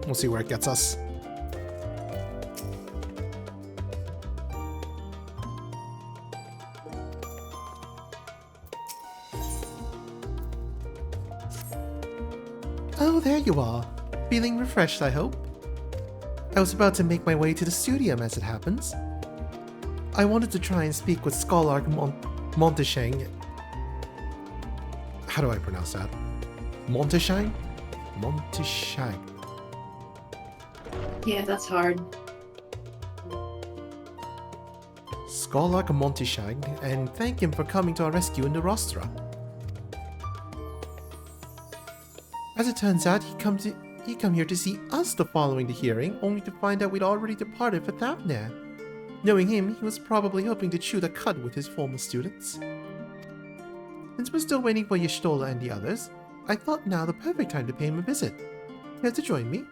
We'll see where it gets us. Oh, there you are. Feeling refreshed, I hope? I was about to make my way to the studium as it happens. I wanted to try and speak with Scholar Monteshang. How do I pronounce that? Monteshang? Monteshang. Yeah, that's hard. Scholar Monteshang, and thank him for coming to our rescue in the Rostra. As it turns out, he come here to see us the following the hearing, only to find out we'd already departed for Thavner. Knowing him, he was probably hoping to chew the cud with his former students. Since we're still waiting for Y'shtola and the others, I thought now the perfect time to pay him a visit. Care to join me?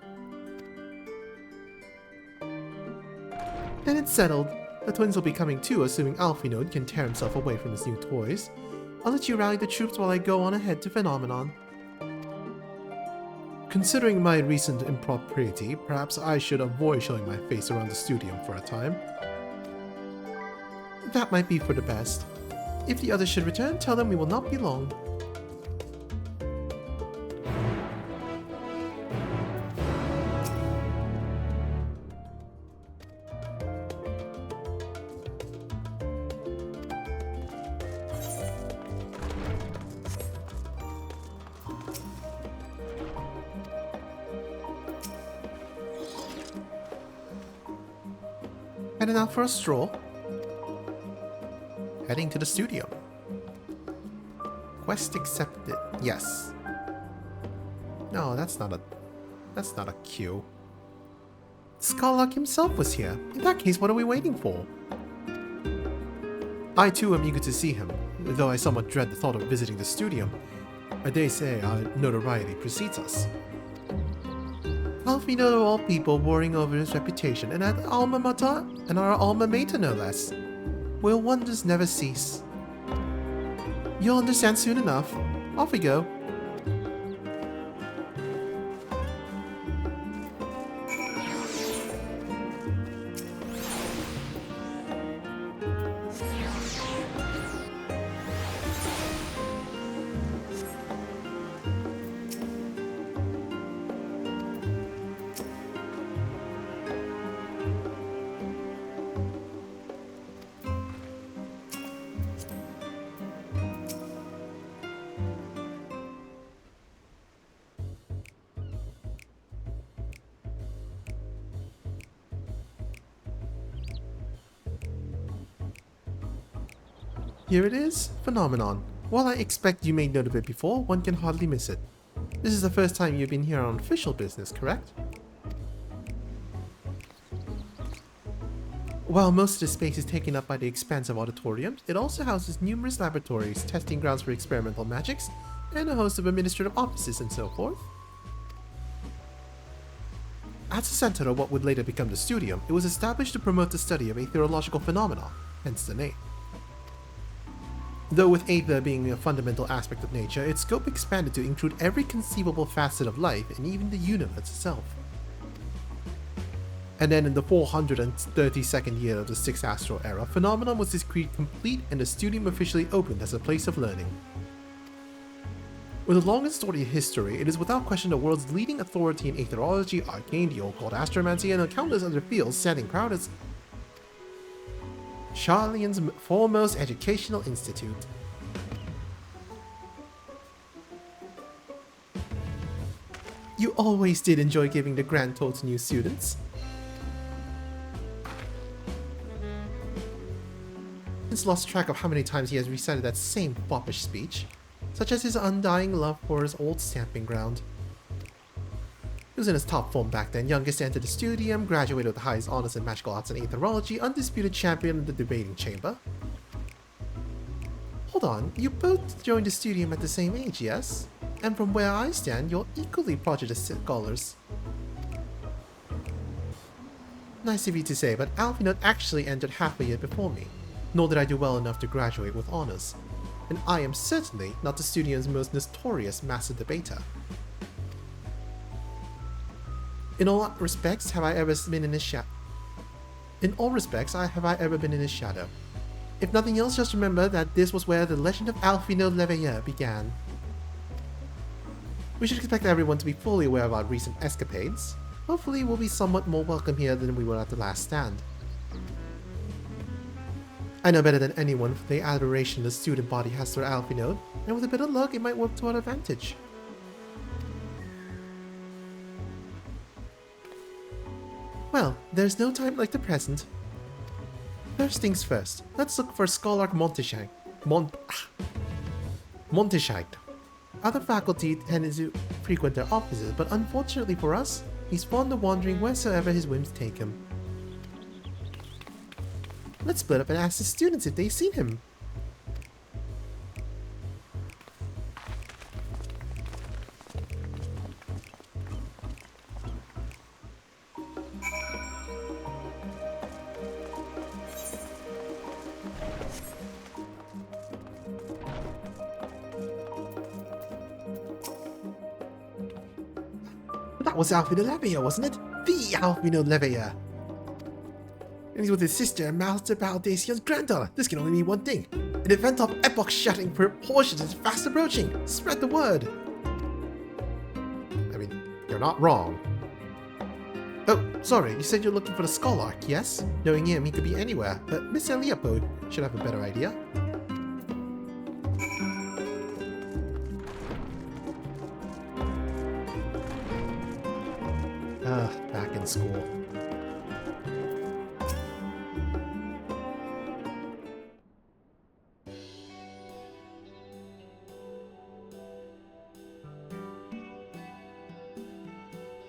Then it's settled. The twins will be coming too, assuming Alphinaud can tear himself away from his new toys. I'll let you rally the troops while I go on ahead to Phenomenon. Considering my recent impropriety, perhaps I should avoid showing my face around the studium for a time. That might be for the best. If the others should return, tell them we will not be long. Heading out for a stroll. Heading to the studio. Quest accepted. Yes. No, that's not a queue. Skarlock himself was here. In that case, what are we waiting for? I too am eager to see him, though I somewhat dread the thought of visiting the studio. I dare say our notoriety precedes us. Alfino of all people worrying over his reputation, and at alma mater, and our alma mater no less. Will wonders never cease? You'll understand soon enough. Off we go. Here it is, Phenomenon. While I expect you made note of it before, one can hardly miss it. This is the first time you've been here on official business, correct? While most of the space is taken up by the expansive auditoriums, it also houses numerous laboratories, testing grounds for experimental magics, and a host of administrative offices and so forth. As the center of what would later become the studium, it was established to promote the study of aetherological phenomena, hence the name. Though with aether being a fundamental aspect of nature, its scope expanded to include every conceivable facet of life and even the universe itself. And then in the 432nd year of the 6th Astral Era, Phenomenon was decreed complete and the studium officially opened as a place of learning. With the longest storied history, it is without question the world's leading authority in aetherology, arcane, the occult, astromancy, and countless other fields, standing proud as Charlian's foremost educational institute. You always did enjoy giving the grand tour to new students. Since lost track of how many times he has recited that same foppish speech, such as his undying love for his old stamping ground. He was in his top form back then, youngest to enter the studium, graduated with the highest honors in magical arts and aetherology, undisputed champion in the debating chamber. Hold on, you both joined the studium at the same age, yes? And from where I stand, you're equally prodigious scholars. Nice of you to say, but Alphinaud actually entered half a year before me, nor did I do well enough to graduate with honors. And I am certainly not the studium's most notorious master debater. In all respects, have I ever been in his shadow? In all respects, have I ever been in his shadow? If nothing else, just remember that this was where the legend of Alfino Leveilleur began. We should expect everyone to be fully aware of our recent escapades. Hopefully, we'll be somewhat more welcome here than we were at the last stand. I know better than anyone the adoration the student body has for Alfino, and with a bit of luck, it might work to our advantage. Well, there's no time like the present. First things first, let's look for Scholar Montescheid. Other faculty tend to frequent their offices, but unfortunately for us, he's fond of wandering wheresoever his whims take him. Let's split up and ask the students if they've seen him. That was Alfino Leveilleur, wasn't it? The Alfino Leveilleur! And he's with his sister, Master Baldacion's granddaughter. This can only mean one thing. An event of epoch-shattering proportions is fast approaching. Spread the word. I mean, you're not wrong. Oh, sorry, you said you're looking for the Scholarch, yes? Knowing him, he could be anywhere, but Miss Leopold should have a better idea. Back in school.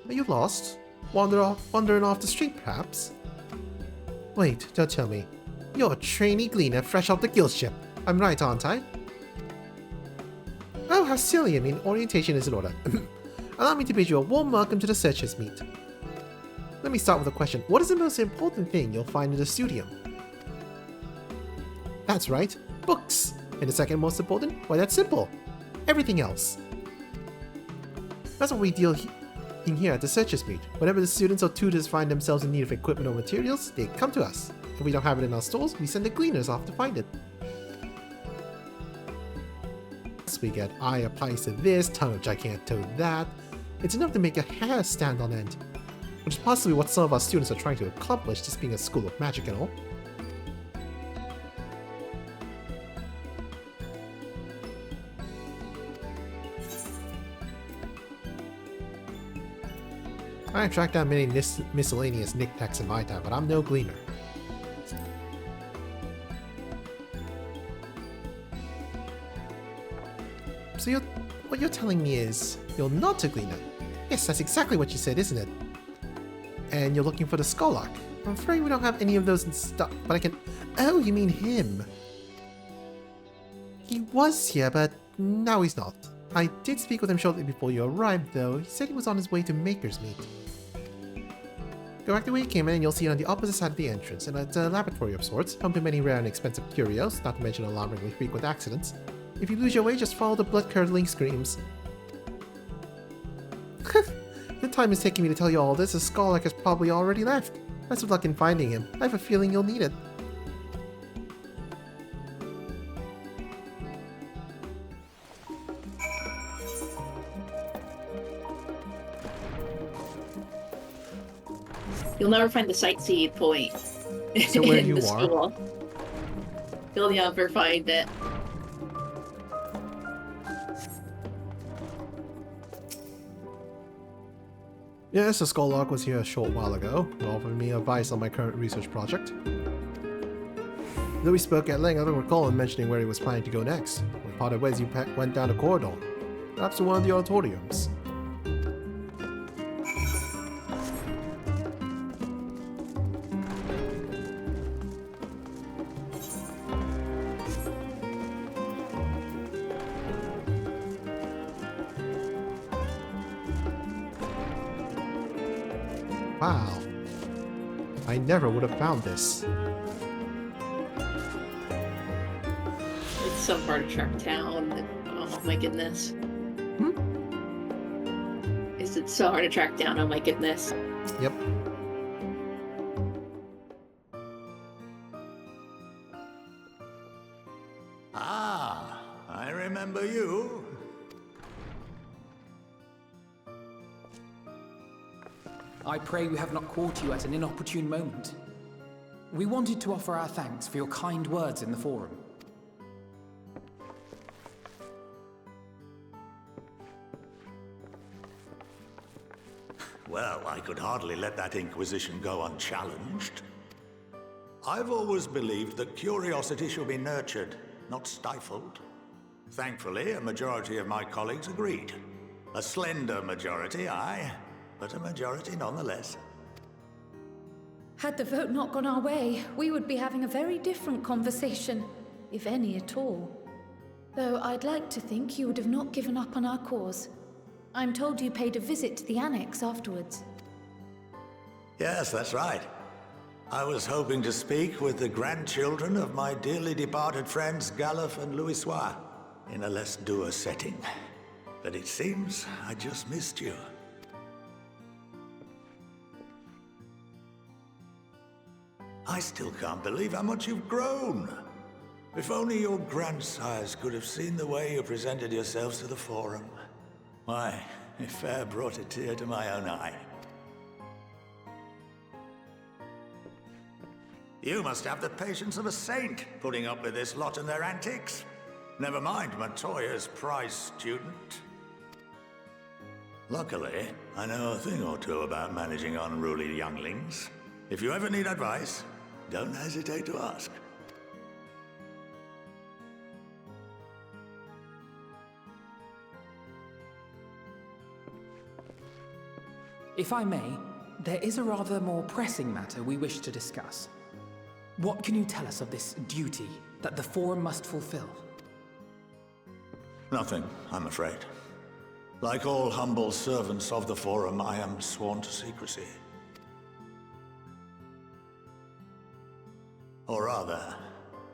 Are you lost? Wandering off the street, perhaps? Wait, don't tell me. You're a trainee gleaner fresh off the guild ship. I'm right, aren't I? Oh, how silly. I mean, orientation is in order. Allow me to bid you a warm welcome to the Searchers' Meet. Let me start with a question. What is the most important thing you'll find in the studio? That's right, books. And the second most important? Why, that's simple. Everything else. That's what we deal in here at the Searchers' Meet. Whenever the students or tutors find themselves in need of equipment or materials, they come to us. If we don't have it in our stores, we send the gleaners off to find it. We get eye of pice of this, tongue of giganto that. It's enough to make a hair stand on end. Which is possibly what some of our students are trying to accomplish, this being a school of magic and all. I tracked down many miscellaneous knickknacks in my time, but I'm no gleaner. So what you're telling me is, you're not a gleaner? Yes, that's exactly what you said, isn't it? And you're looking for the Scholarch. I'm afraid we don't have any of those in stock, but I can... Oh, you mean him? He was here, but now he's not. I did speak with him shortly before you arrived, though. He said he was on his way to Maker's Meet. Go back the way you came in and you'll see it on the opposite side of the entrance, and it's a laboratory of sorts, home to many rare and expensive curios, not to mention alarmingly frequent accidents. If you lose your way, just follow the blood-curdling screams. The time is taking me to tell you all this, a Scholarch has probably already left. Best of luck in finding him. I have a feeling you'll need it. You'll never find the sightsee point So where in you the are? school. You'll never find it. Yes, the Scholarch was here a short while ago, offering me advice on my current research project. Though we spoke at length, I don't recall him mentioning where he was planning to go next. We parted ways, you went down the corridor, perhaps to one of the auditoriums. Wow. I never would have found this. It's some part of Shark Town. Oh my goodness. Hmm? Is it It's so hard to track down, oh my goodness. Yep. Ah, I remember you. I pray we have not caught you at an inopportune moment. We wanted to offer our thanks for your kind words in the forum. Well, I could hardly let that inquisition go unchallenged. I've always believed that curiosity should be nurtured, not stifled. Thankfully, a majority of my colleagues agreed. A slender majority, aye, but a majority nonetheless. Had the vote not gone our way, we would be having a very different conversation, if any at all. Though I'd like to think you would have not given up on our cause. I'm told you paid a visit to the Annex afterwards. Yes, that's right. I was hoping to speak with the grandchildren of my dearly departed friends Galuf and Louisoix in a less dour setting. But it seems I just missed you. I still can't believe how much you've grown. If only your grandsires could have seen the way you presented yourselves to the Forum. Why, it fair brought a tear to my own eye. You must have the patience of a saint, putting up with this lot and their antics. Never mind Matoya's prize student. Luckily, I know a thing or two about managing unruly younglings. If you ever need advice, don't hesitate to ask. If I may, there is a rather more pressing matter we wish to discuss. What can you tell us of this duty that the Forum must fulfill? Nothing, I'm afraid. Like all humble servants of the Forum, I am sworn to secrecy. Or rather,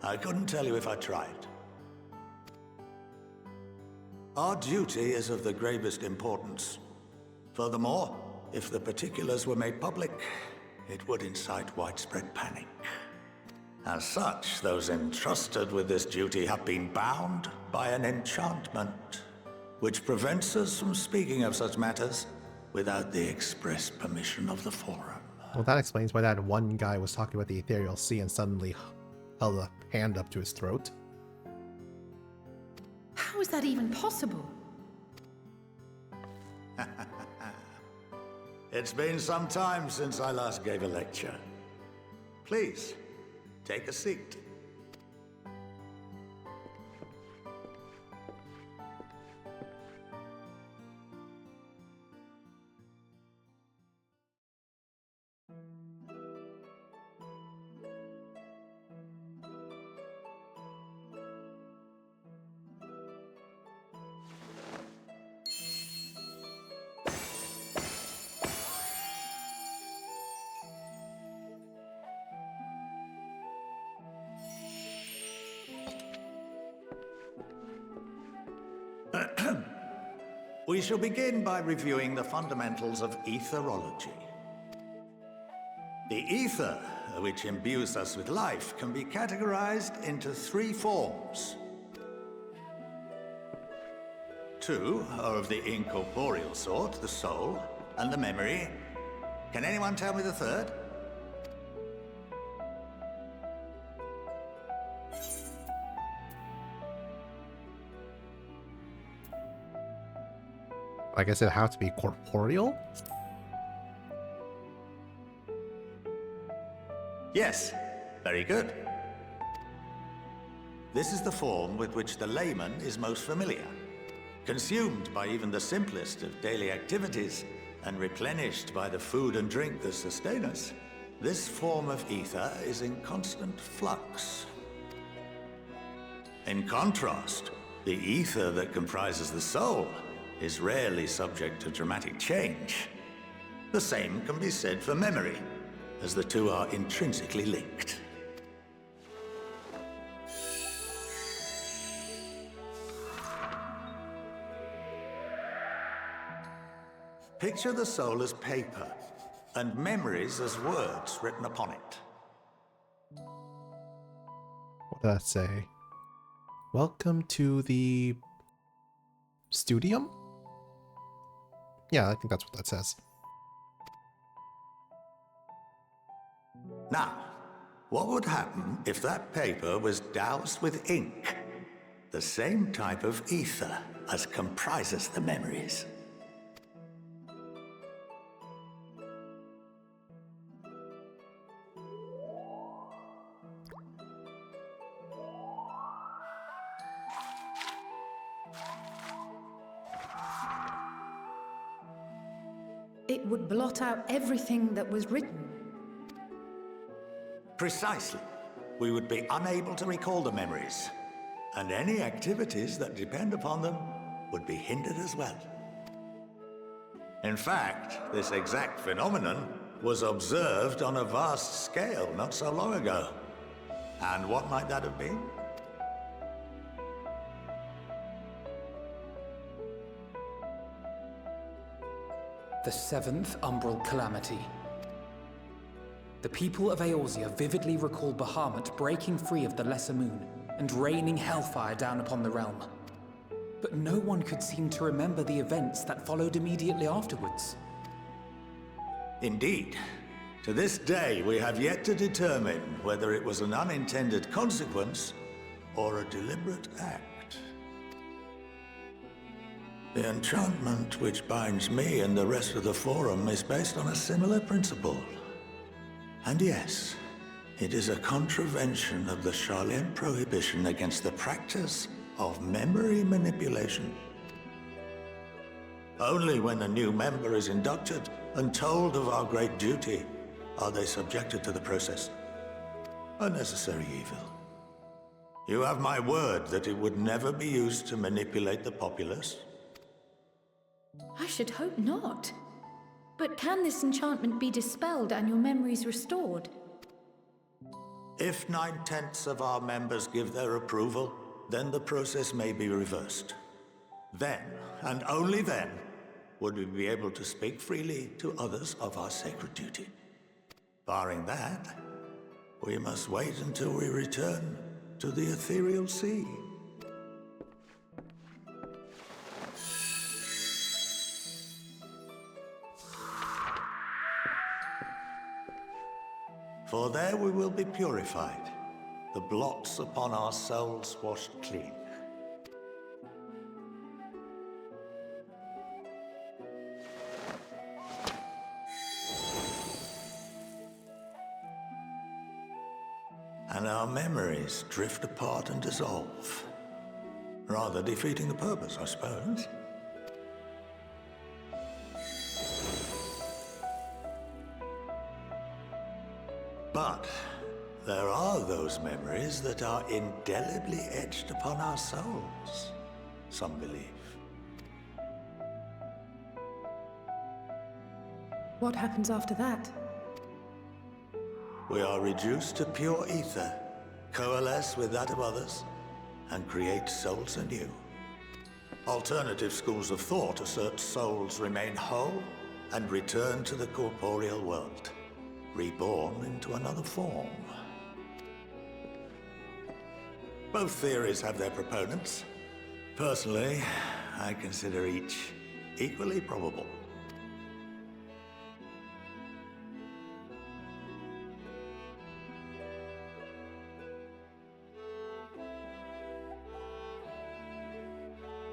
I couldn't tell you if I tried. Our duty is of the gravest importance. Furthermore, if the particulars were made public, it would incite widespread panic. As such, those entrusted with this duty have been bound by an enchantment, which prevents us from speaking of such matters without the express permission of the Forum. Well, that explains why that one guy was talking about the Ethereal Sea and suddenly held a hand up to his throat. How is that even possible? It's been some time since I last gave a lecture. Please, take a seat. We shall begin by reviewing the fundamentals of etherology. The ether, which imbues us with life, can be categorized into three forms. Two are of the incorporeal sort, the soul, and the memory. Can anyone tell me the third? I guess it'd have to be corporeal? Yes, very good. This is the form with which the layman is most familiar, consumed by even the simplest of daily activities, and replenished by the food and drink that sustain us. This form of ether is in constant flux. In contrast, the ether that comprises the soul is rarely subject to dramatic change. The same can be said for memory, as the two are intrinsically linked. Picture the soul as paper, and memories as words written upon it. What did that say? Welcome to the studium? Yeah, I think that's what that says. Now, what would happen if that paper was doused with ink? The same type of ether as comprises the memories. It would blot out everything that was written. Precisely. We would be unable to recall the memories, and any activities that depend upon them would be hindered as well. In fact, this exact phenomenon was observed on a vast scale not so long ago. And what might that have been? The seventh umbral calamity. The people of Eorzea vividly recall Bahamut breaking free of the Lesser Moon and raining hellfire down upon the realm. But no one could seem to remember the events that followed immediately afterwards. Indeed. To this day, we have yet to determine whether it was an unintended consequence or a deliberate act. The enchantment which binds me and the rest of the Forum is based on a similar principle. And yes, it is a contravention of the Sharlayan prohibition against the practice of memory manipulation. Only when a new member is inducted and told of our great duty are they subjected to the process. A necessary evil. You have my word that it would never be used to manipulate the populace. I should hope not. But can this enchantment be dispelled and your memories restored? If 9/10 of our members give their approval, then the process may be reversed. Then, and only then, would we be able to speak freely to others of our sacred duty. Barring that, we must wait until we return to the ethereal sea. For there we will be purified, the blots upon our souls washed clean. And our memories drift apart and dissolve, rather defeating the purpose, I suppose. But there are those memories that are indelibly etched upon our souls, some believe. What happens after that? We are reduced to pure ether, coalesce with that of others, and create souls anew. Alternative schools of thought assert souls remain whole and return to the corporeal world, reborn into another form. Both theories have their proponents. Personally, I consider each equally probable.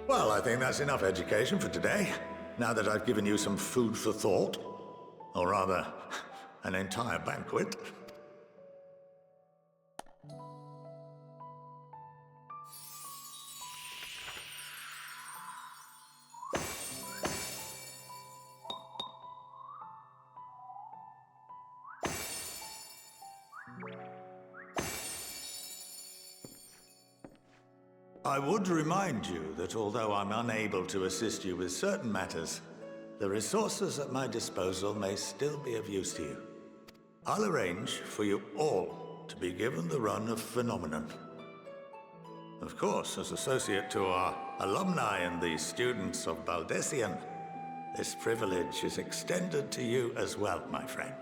Well, I think that's enough education for today, now that I've given you some food for thought. Or rather, an entire banquet. I would remind you that although I'm unable to assist you with certain matters, the resources at my disposal may still be of use to you. I'll arrange for you all to be given the run of Phenomenon. Of course, as associate to our alumni and the students of Baldessian, This privilege is extended to you as well, my friend.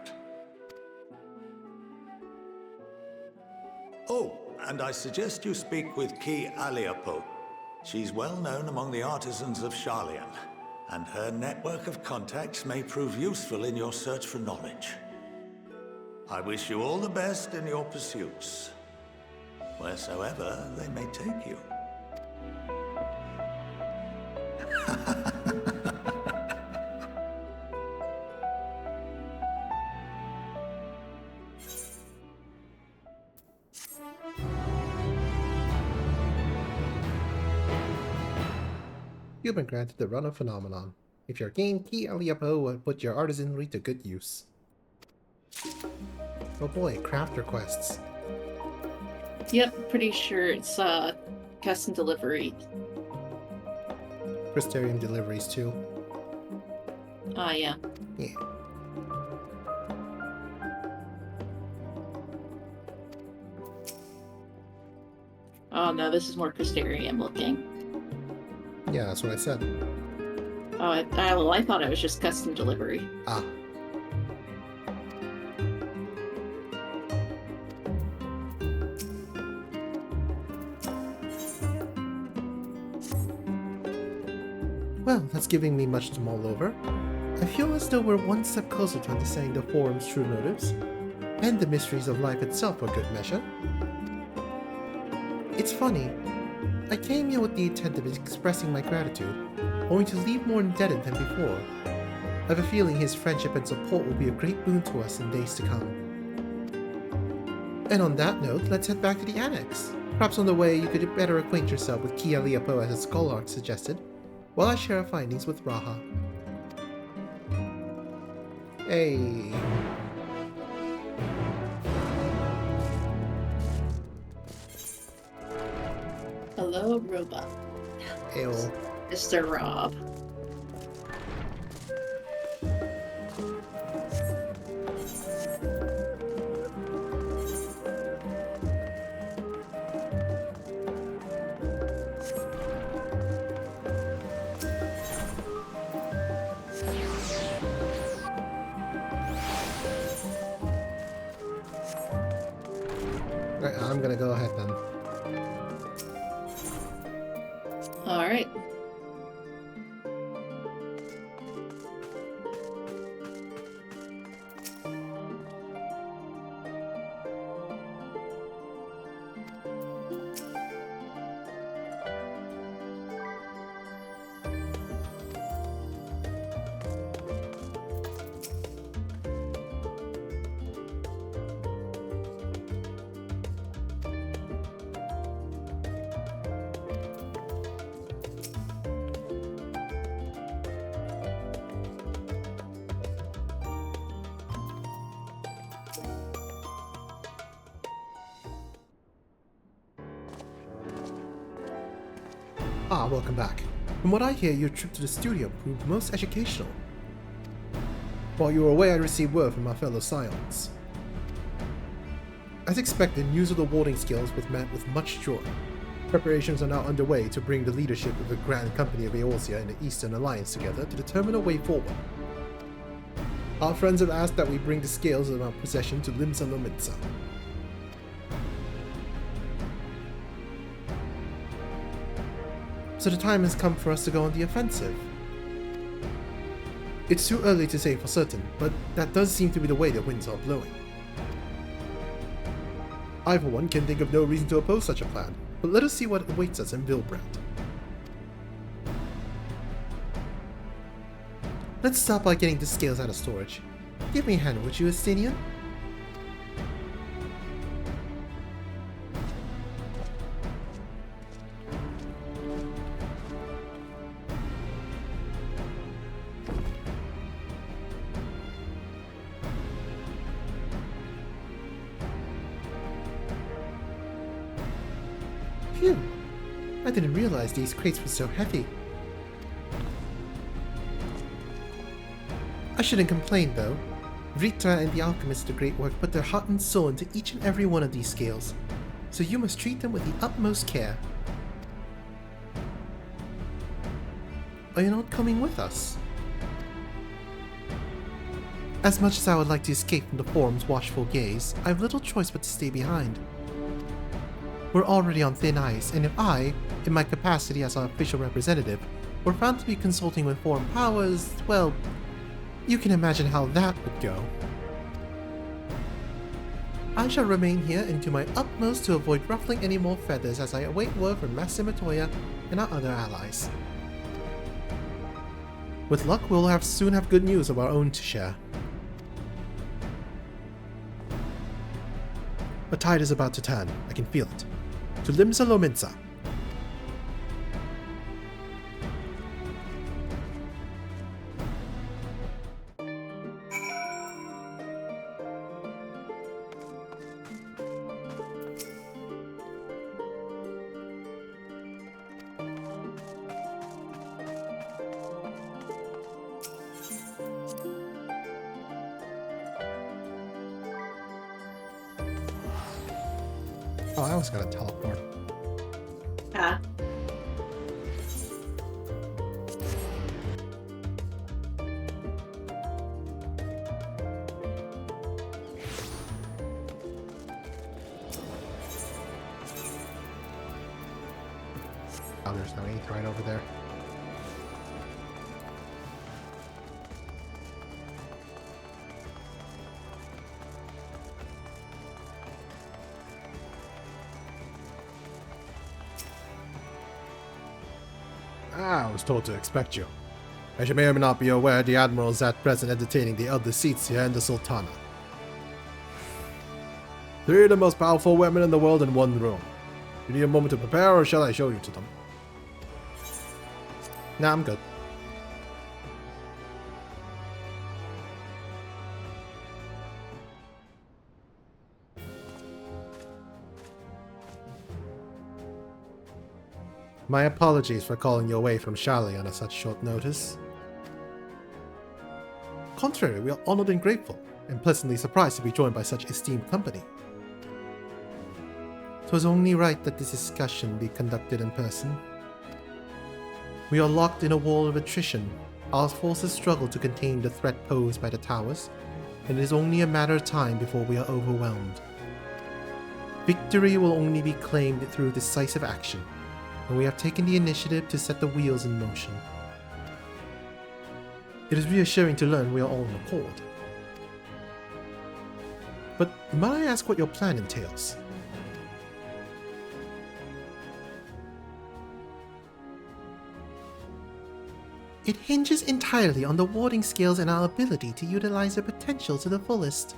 Oh, and I suggest you speak with Ki Aliapo. She's well known among the artisans of Sharlayan, and her network of contacts may prove useful in your search for knowledge. I wish you all the best in your pursuits, wheresoever they may take you. You've been granted the Runner Phenomenon. If you're game, Ki Aliapo will put your artisanry to good use. Oh boy, crafter quests. Yep, pretty sure it's custom delivery. Crystarium deliveries too. Ah, yeah. Yeah. Oh no, this is more Crystarium looking. Yeah, that's what I said. Oh, I thought it was just custom delivery. Ah. Well, that's giving me much to mull over. I feel as though we're one step closer to understanding the Forum's true motives, and the mysteries of life itself for good measure. It's funny, I came here with the intent of expressing my gratitude, only to leave more indebted than before. I have a feeling his friendship and support will be a great boon to us in days to come. And on that note, let's head back to the Annex. Perhaps on the way you could better acquaint yourself with Ki Aliapo as the Skullheart suggested, while I share our findings with Raha. Hey. Hello, robot. Ew. Mr. Rob. Right, I'm gonna go ahead then. Alright. Ah, welcome back. From what I hear, your trip to the studio proved most educational. While you were away, I received word from my fellow Scions. As expected, news of the warding skills was met with much joy. Preparations are now underway to bring the leadership of the Grand Company of Eorzea and the Eastern Alliance together to determine a way forward. Our friends have asked that we bring the scales of our possession to Limsa Lomitsa. So the time has come for us to go on the offensive. It's too early to say for certain, but that does seem to be the way the winds are blowing. I, for one, can think of no reason to oppose such a plan, but let us see what awaits us in Vilbrand. Let's start by getting the scales out of storage. Give me a hand, would you, Estinian? Phew! I didn't realize these crates were so heavy. I shouldn't complain though. Vritra and the alchemists do great work put their heart and soul into each and every one of these scales, so you must treat them with the utmost care. Are you not coming with us? As much as I would like to escape from the Forum's watchful gaze, I have little choice but to stay behind. We're already on thin ice, and if I, in my capacity as our official representative, were found to be consulting with foreign powers, well, you can imagine how that would go. I shall remain here and do my utmost to avoid ruffling any more feathers as I await word from Master Matoya and our other allies. With luck, we'll soon have good news of our own to share. The tide is about to turn. I can feel it. To Limsa Lominsa. Oh, I almost got a teleport. Ah. Oh, there's no ink right over there. I was told to expect you. As you may or may not be aware, the Admiral is at present entertaining the elder seats here in the Sultana. 3 of the most powerful women in the world in one room. You need a moment to prepare, or shall I show you to them? Nah, I'm good. My apologies for calling you away from Charlie on such short notice. Contrary, we are honored and grateful, and pleasantly surprised to be joined by such esteemed company. 'Twas only right that this discussion be conducted in person. We are locked in a wall of attrition. Our forces struggle to contain the threat posed by the towers, and it is only a matter of time before we are overwhelmed. Victory will only be claimed through decisive action, and we have taken the initiative to set the wheels in motion. It is reassuring to learn we are all in accord. But might I ask what your plan entails? It hinges entirely on the warding skills and our ability to utilize their potential to the fullest.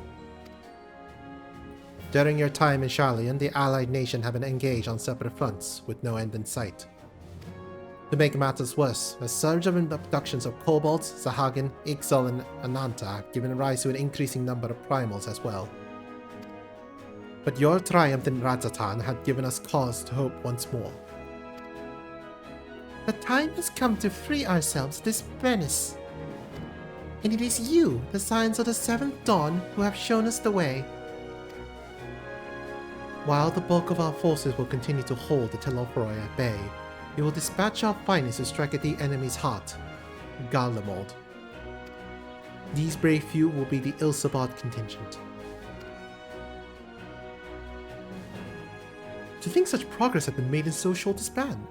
During your time in Charlian, the allied nation have been engaged on separate fronts, with no end in sight. To make matters worse, a surge of abductions of kobolds, Sahagin, Ixal, and Ananta have given rise to an increasing number of primals as well. But your triumph in Radzatan had given us cause to hope once more. The time has come to free ourselves of this menace. And it is you, the Scions of the Seventh Dawn, who have shown us the way. While the bulk of our forces will continue to hold the Telophoroi at bay, we will dispatch our finest to strike at the enemy's heart, Garlemald. These brave few will be the Ilsabard contingent. To think such progress had been made in so short a span.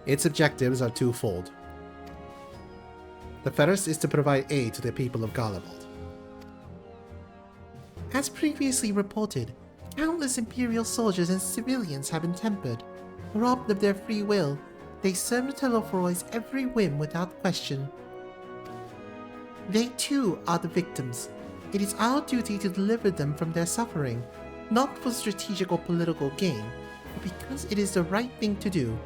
Its objectives are twofold. The first is to provide aid to the people of Garlemald. As previously reported, countless Imperial soldiers and civilians have been tempered. Robbed of their free will, they serve the Telophoroi's every whim without question. They too are the victims. It is our duty to deliver them from their suffering, not for strategic or political gain, but because it is the right thing to do.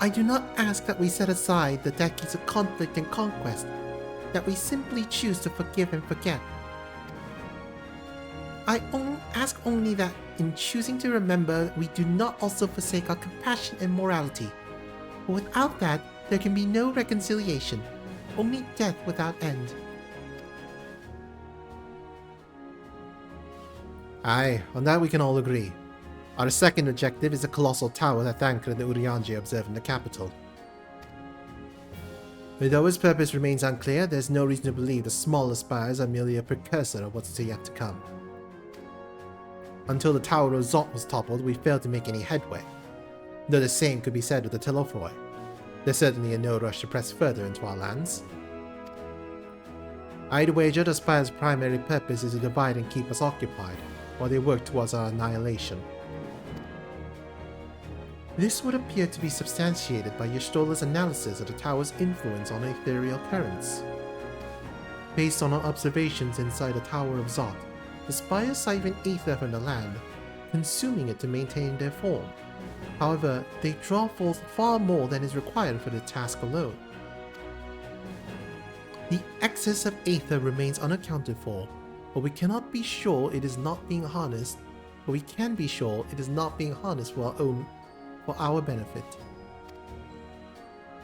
I do not ask that we set aside the decades of conflict and conquest, that we simply choose to forgive and forget. I ask only that, in choosing to remember, we do not also forsake our compassion and morality. For without that, there can be no reconciliation, only death without end. Aye, on that we can all agree. Our second objective is the colossal tower that Thancred and Urianger observe in the capital. Though his purpose remains unclear, there's no reason to believe the smaller spires are merely a precursor of what's yet to come. Until the Tower of Zot was toppled, we failed to make any headway. Though the same could be said with the Telophoroi. There's certainly in no rush to press further into our lands. I'd wager the spire's primary purpose is to divide and keep us occupied, while they work towards our annihilation. This would appear to be substantiated by Y'shtola's analysis of the tower's influence on ethereal currents. Based on our observations inside the Tower of Zot, the spires siphon ether from the land, consuming it to maintain their form. However, they draw forth far more than is required for the task alone. The excess of ether remains unaccounted for, but we cannot be sure it is not being harnessed, but we can be sure it is not being harnessed for our benefit.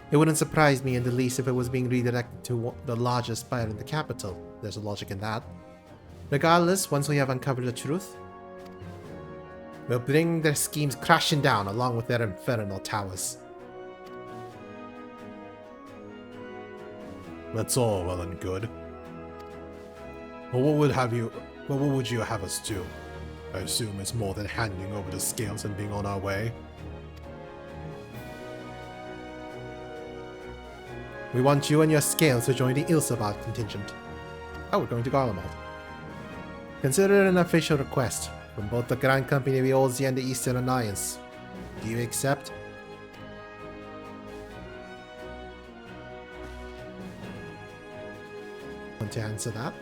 It wouldn't surprise me in the least if it was being redirected to the largest spire in the capital. There's a logic in that. Regardless, once we have uncovered the truth, we'll bring their schemes crashing down along with their infernal towers. That's all well and good. But what would you have us do? I assume it's more than handing over the scales and being on our way. We want you and your scales to join the Ilsabard contingent. Oh, we're going to Garlemald. Consider it an official request from both the Grand Company of Eorzea and the Eastern Alliance. Do you accept? Want to answer that?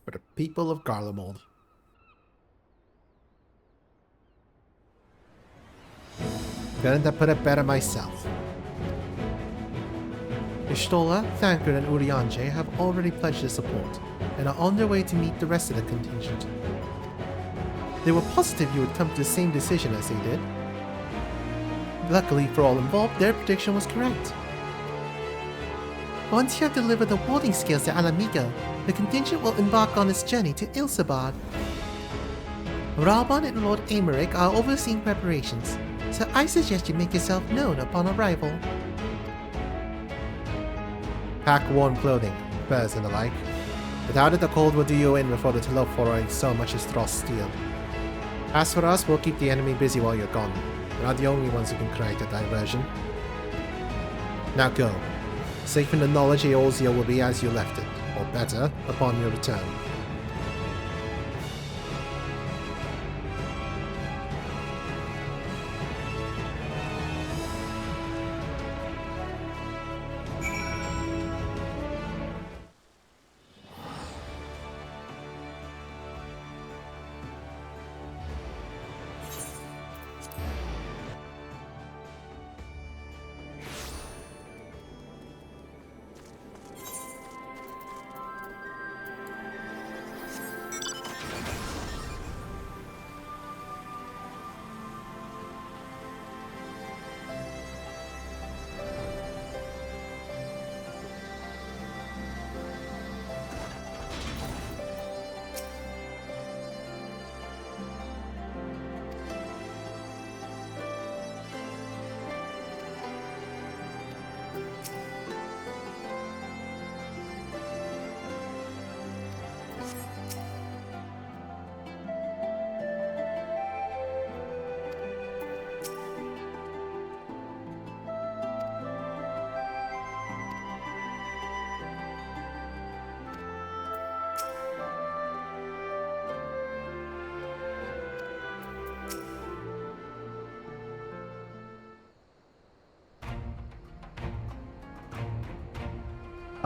For the people of Garlemald. Couldn't have put it better myself. Y'shtola, Thancred, and Urianger have already pledged their support, and are on their way to meet the rest of the contingent. They were positive you would come to the same decision as they did. Luckily for all involved, their prediction was correct. Once you have delivered the warding scales to Alamigo, the contingent will embark on its journey to Ilsabard. Ralban and Lord Aymeric are overseeing preparations, so I suggest you make yourself known upon arrival. Pack warm clothing, furs and the like. Without it, the cold will do you in before the Telophoroi so much as thrust steel. As for us, we'll keep the enemy busy while you're gone. We're not the only ones who can create a diversion. Now go. Safe in the knowledge Eorzea will be as you left it, or better, upon your return.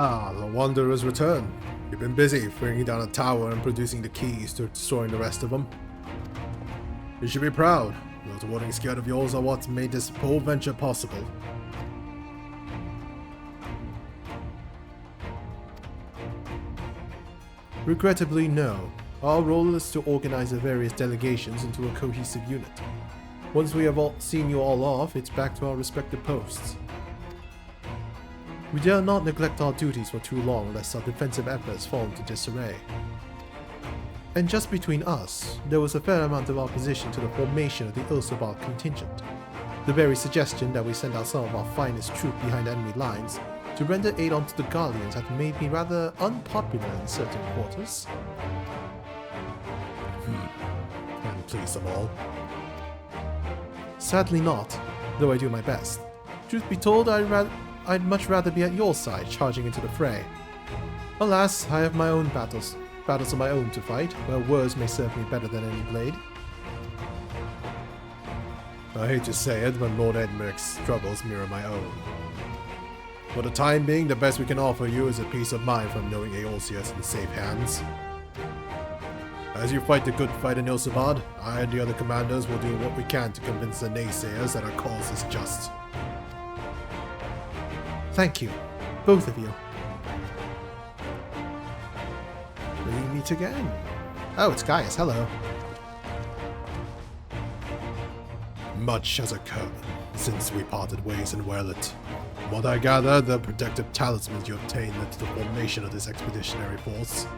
Ah, the Wanderer's return. You've been busy bringing down a tower and producing the keys to destroying the rest of them. You should be proud. Those warding scales of yours are what made this whole venture possible. Regrettably, no. Our role is to organize the various delegations into a cohesive unit. Once we have seen you all off, it's back to our respective posts. We dare not neglect our duties for too long lest our defensive efforts fall into disarray. And just between us, there was a fair amount of opposition to the formation of the Ursubal contingent. The very suggestion that we send out some of our finest troops behind enemy lines to render aid onto the Guardians had made me rather unpopular in certain quarters. And please them all. Sadly not, though I do my best. Truth be told, I'd much rather be at your side, charging into the fray. Alas, I have my own battles of my own to fight, where words may serve me better than any blade. I hate to say it, but Lord Edmeric's struggles mirror my own. For the time being, the best we can offer you is a peace of mind from knowing Eorzea is in safe hands. As you fight the good fight in Ilsabad, I and the other commanders will do what we can to convince the naysayers that our cause is just. Thank you, both of you. We meet again. Oh, it's Gaius, hello. Much has occurred since we parted ways in Werlet. From what I gather, the protective talismans you obtained led to the formation of this expeditionary force.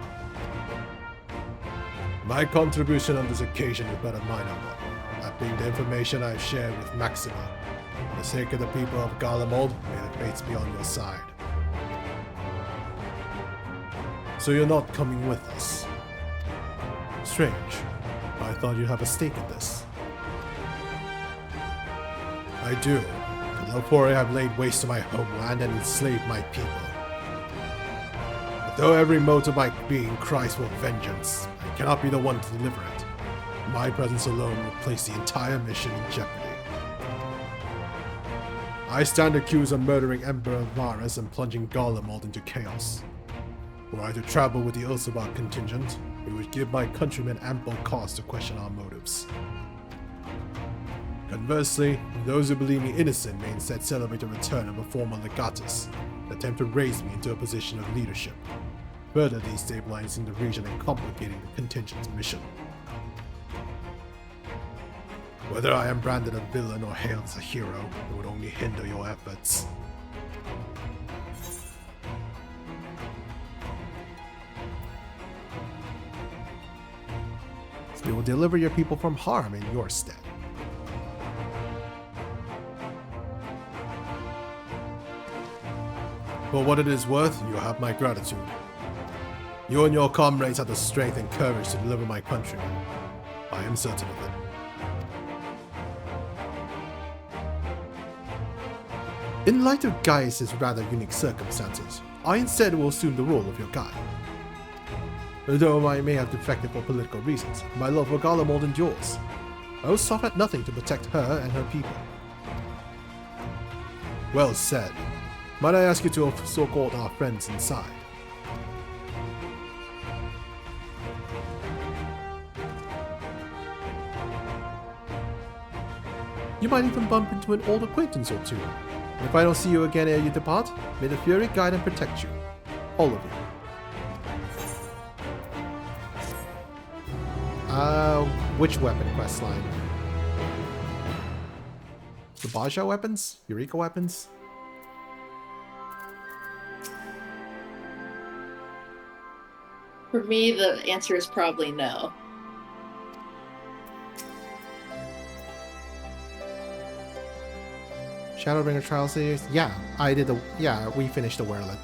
My contribution on this occasion is but a minor one, that being the information I've shared with Maxima. For the sake of the people of Garlemald, may the fates be on your side. So you're not coming with us? Strange. I thought you'd have a stake in this. I do. For before I have laid waste to my homeland and enslaved my people. But though every mote of my being cries for vengeance, I cannot be the one to deliver it. My presence alone will place the entire mission in jeopardy. I stand accused of murdering Emperor Varus and plunging Garlemald into chaos. Were I to travel with the Ursubal contingent, it would give my countrymen ample cause to question our motives. Conversely, those who believe me innocent may instead celebrate the return of a former legatus, and attempt to raise me into a position of leadership, further destabilizing the region and complicating the contingent's mission. Whether I am branded a villain or hailed as a hero, it would only hinder your efforts. We will deliver your people from harm in your stead. For what it is worth, you have my gratitude. You and your comrades have the strength and courage to deliver my countrymen. I am certain of it. In light of Gaius' rather unique circumstances, I instead will assume the role of your guide. Though I may have defected for political reasons, my love for Garlemald endures. I will stop at nothing to protect her and her people. Well said. Might I ask you to so-called our friends inside? You might even bump into an old acquaintance or two. And if I don't see you again ere you depart, may the Fury guide and protect you. All of you. Which weapon questline? The Baja weapons? Eureka weapons? For me, the answer is probably no. Shadowbringer Trial Series? Yeah, we finished the Werlet.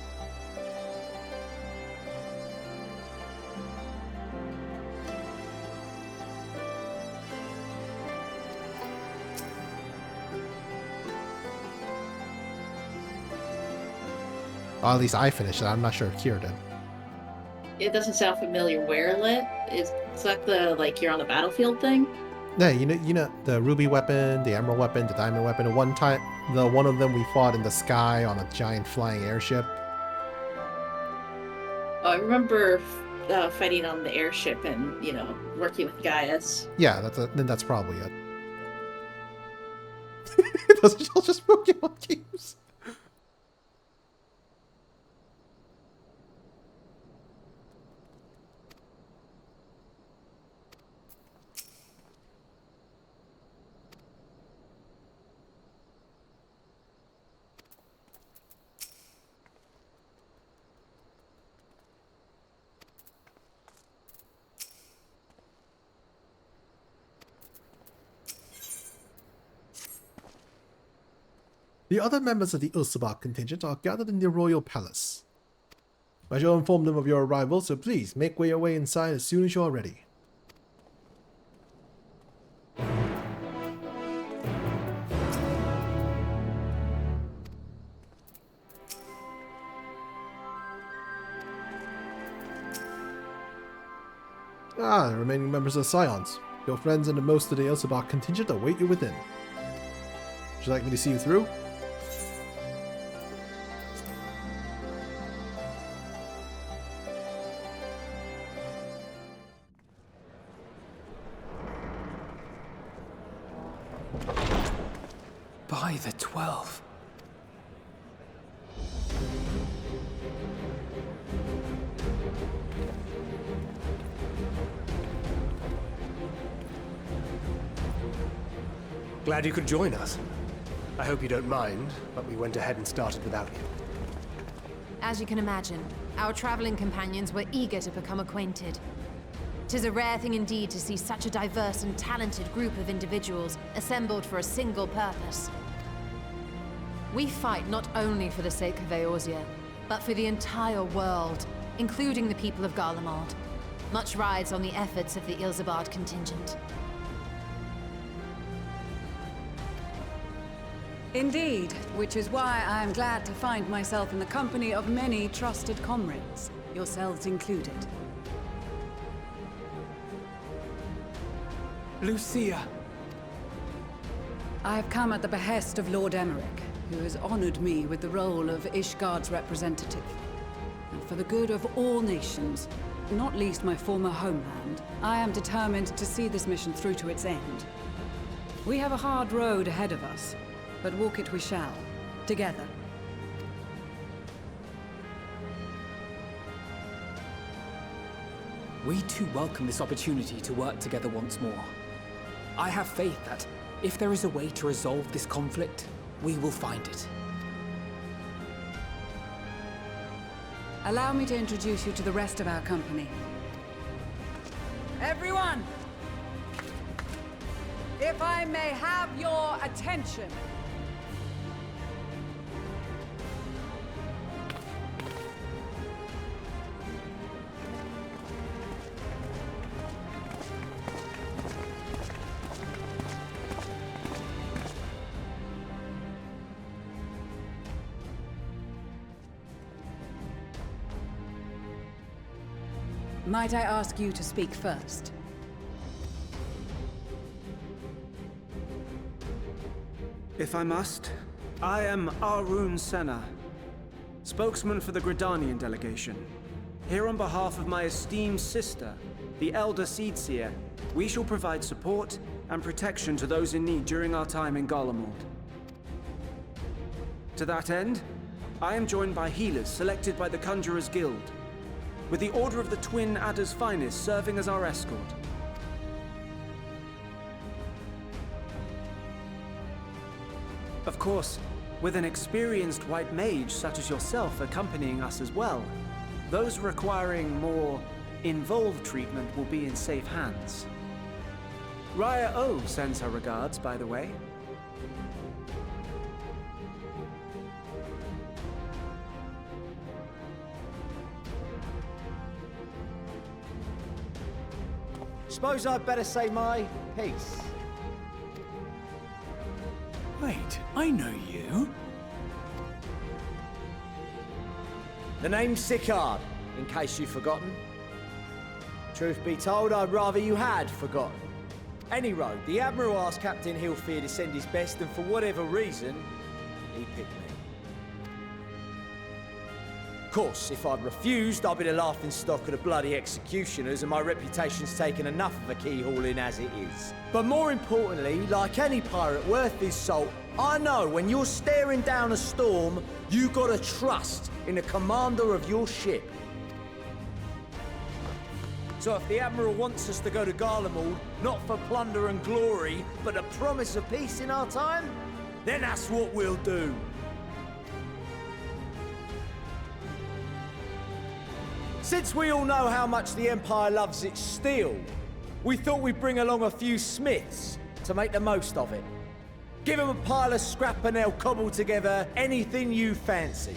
Well, at least I finished it. I'm not sure if Kira did. It doesn't sound familiar. Werelit? Is that the, like, you're on the battlefield thing? Yeah, you know the ruby weapon, the emerald weapon, the diamond weapon. One of them we fought in the sky on a giant flying airship. Oh, I remember fighting on the airship and, working with Gaius. Yeah, then that's probably it. Those are all just Pokemon games. The other members of the Ulsabak contingent are gathered in the royal palace. I shall inform them of your arrival, so please make your way inside as soon as you are ready. Ah, the remaining members of Scions. Your friends and most of the Ulsabak contingent await you within. Would you like me to see you through? By the 12. Glad you could join us. I hope you don't mind, but we went ahead and started without you. As you can imagine, our traveling companions were eager to become acquainted. 'Tis a rare thing indeed to see such a diverse and talented group of individuals assembled for a single purpose. We fight not only for the sake of Eorzea, but for the entire world, including the people of Garlemald. Much rides on the efforts of the Ilsabard contingent. Indeed, which is why I am glad to find myself in the company of many trusted comrades, yourselves included. Lucia! I have come at the behest of Lord Emmerich, who has honored me with the role of Ishgard's representative. And for the good of all nations, not least my former homeland, I am determined to see this mission through to its end. We have a hard road ahead of us, but walk it we shall, together. We too welcome this opportunity to work together once more. I have faith that, if there is a way to resolve this conflict, we will find it. Allow me to introduce you to the rest of our company. Everyone! If I may have your attention. Might I ask you to speak first? If I must, I am Arun Senna, spokesman for the Gridanian delegation. Here on behalf of my esteemed sister, the Elder Seedseer, we shall provide support and protection to those in need during our time in Garlemald. To that end, I am joined by healers selected by the Conjurers Guild, with the Order of the Twin Adder's Finest serving as our escort. Of course, with an experienced white mage such as yourself accompanying us as well, those requiring more involved treatment will be in safe hands. Raya O sends her regards, by the way. Suppose I'd better say my piece. Wait, I know you. The name's Sicard, in case you've forgotten. Truth be told, I'd rather you had forgotten. Any road, the Admiral asked Captain Hilfier to send his best, and for whatever reason, he picked me. Of course, if I'd refused, I'd be the laughing stock of the bloody executioners, and my reputation's taken enough of a keyhauling as it is. But more importantly, like any pirate worth his salt, I know when you're staring down a storm, you gotta trust in the commander of your ship. So if the Admiral wants us to go to Garlemald, not for plunder and glory, but the promise of peace in our time, then that's what we'll do. Since we all know how much the Empire loves its steel, we thought we'd bring along a few smiths to make the most of it. Give them a pile of scrap and they'll cobble together anything you fancy.